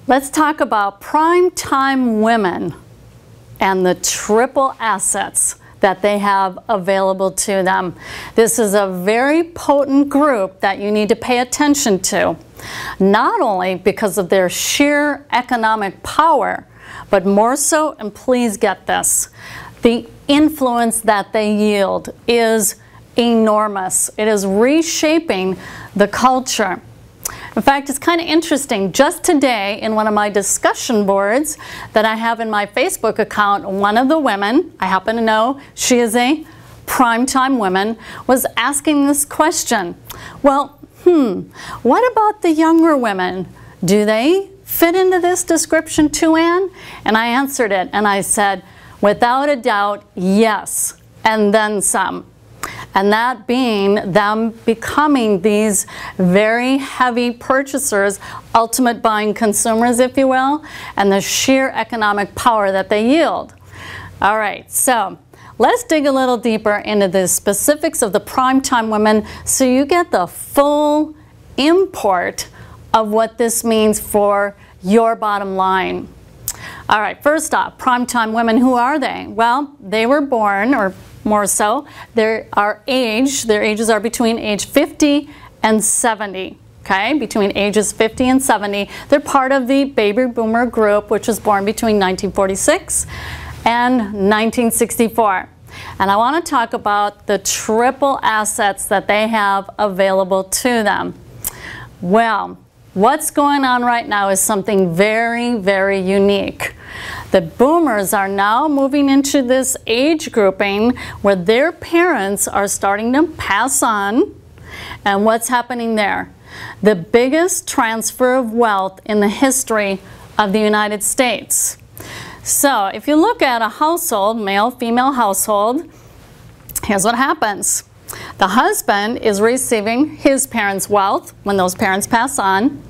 Let's talk about prime-time women and the triple assets that they have available to them. This is a very potent group that you need to pay attention to, not only because of their sheer economic power, but more so, and please get this, the influence that they yield is enormous. It is reshaping the culture. In fact, it's kind of interesting. Just today, in one of my discussion boards that I have in my Facebook account, one of the women, I happen to know she is a primetime woman, was asking this question. Well, what about the younger women? Do they fit into this description too, Ann? And I answered it, and I said, without a doubt, yes, and then some. And that being them becoming these very heavy purchasers, ultimate buying consumers, if you will, and the sheer economic power that they yield. All right, so let's dig a little deeper into the specifics of the primetime women so you get the full import of what this means for your bottom line. All right, first off, primetime women, who are they? Well, they were born, or more so, their ages are between age 50 and 70, okay? Between ages 50 and 70. They're part of the baby boomer group, which was born between 1946 and 1964. And I want to talk about the triple assets that they have available to them. Well, what's going on right now is something very, very unique. The boomers are now moving into this age grouping where their parents are starting to pass on. And what's happening there? The biggest transfer of wealth in the history of the United States. So if you look at a household, male-female household, here's what happens. The husband is receiving his parents' wealth when those parents pass on,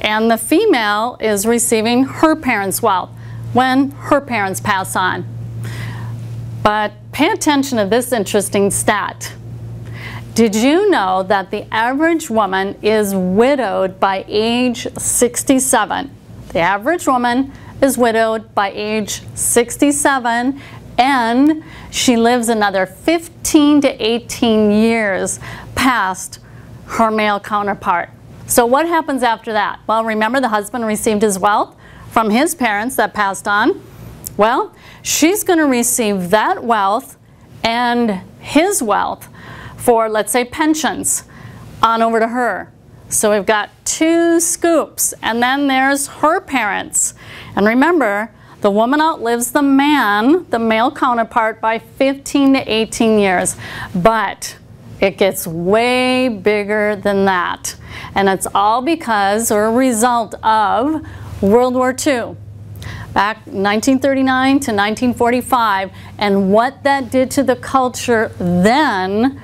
and the female is receiving her parents' wealth when her parents pass on. But pay attention to this interesting stat. Did you know that the average woman is widowed by age 67? The average woman is widowed by age 67, and she lives another 15 to 18 years past her male counterpart. So what happens after that? Well, remember, the husband received his wealth from his parents that passed on. Well, she's going to receive that wealth and his wealth for, let's say, pensions on over to her. So we've got two scoops, and then there's her parents. And remember, the woman outlives the man, the male counterpart, by 15 to 18 years. But it gets way bigger than that. And it's all because, or a result of, World War II. Back 1939 to 1945, and what that did to the culture then,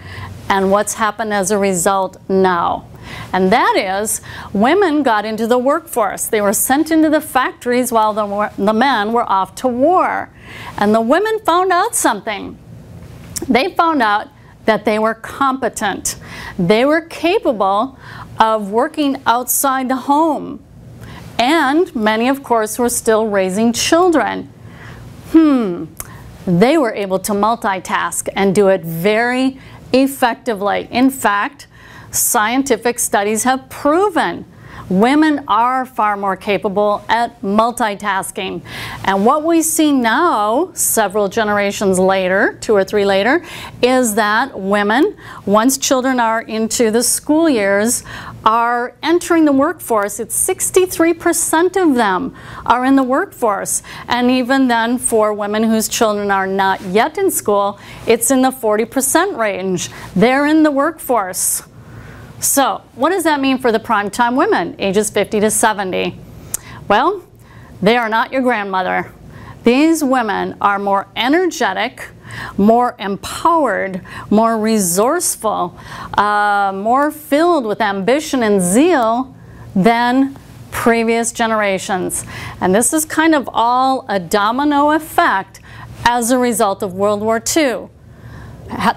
and what's happened as a result now. And that is, women got into the workforce. They were sent into the factories while the men were off to war. And the women found out something. They found out that they were competent. They were capable of working outside the home. And many, of course, were still raising children. They were able to multitask and do it very effectively. In fact, scientific studies have proven women are far more capable at multitasking. And what we see now, several generations later, 2 or 3 later, is that women, once children are into the school years, are entering the workforce. It's 63% of them are in the workforce. And even then, for women whose children are not yet in school, it's in the 40% range. They're in the workforce. So what does that mean for the primetime women, ages 50 to 70? Well, they are not your grandmother. These women are more energetic, more empowered, more resourceful, more filled with ambition and zeal than previous generations. And this is kind of all a domino effect as a result of World War II.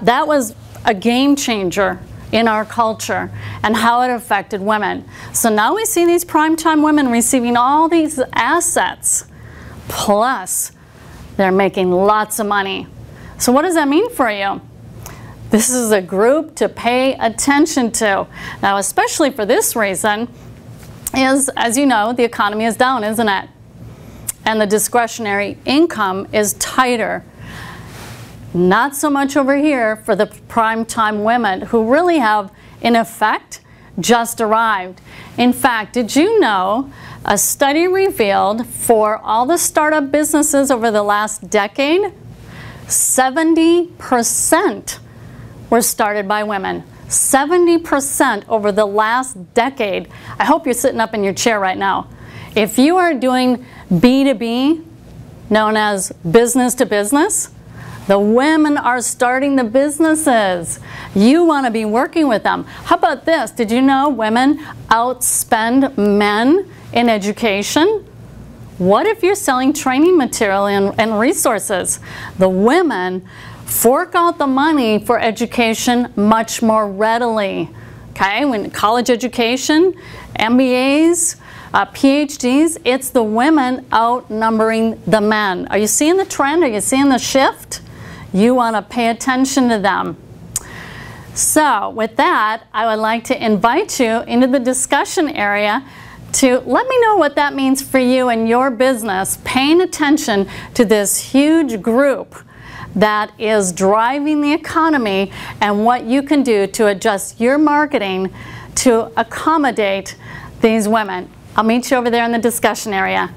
That was a game changer in our culture and how it affected women. So now we see these primetime women receiving all these assets, plus they're making lots of money. So what does that mean for you? This is a group to pay attention to. Now, especially for this reason, is, as you know, the economy is down, isn't it? And the discretionary income is tighter. Not so much over here for the prime-time women who really have, in effect, just arrived. In fact, did you know a study revealed for all the startup businesses over the last decade, 70% were started by women. 70% over the last decade. I hope you're sitting up in your chair right now. If you are doing B2B, known as business to business, the women are starting the businesses. You want to be working with them. How about this? Did you know women outspend men in education? What if you're selling training material and resources? The women fork out the money for education much more readily. Okay, when college education, MBAs, PhDs, it's the women outnumbering the men. Are you seeing the trend? Are you seeing the shift? You want to pay attention to them. So with that, I would like to invite you into the discussion area to let me know what that means for you and your business, paying attention to this huge group that is driving the economy and what you can do to adjust your marketing to accommodate these women. I'll meet you over there in the discussion area.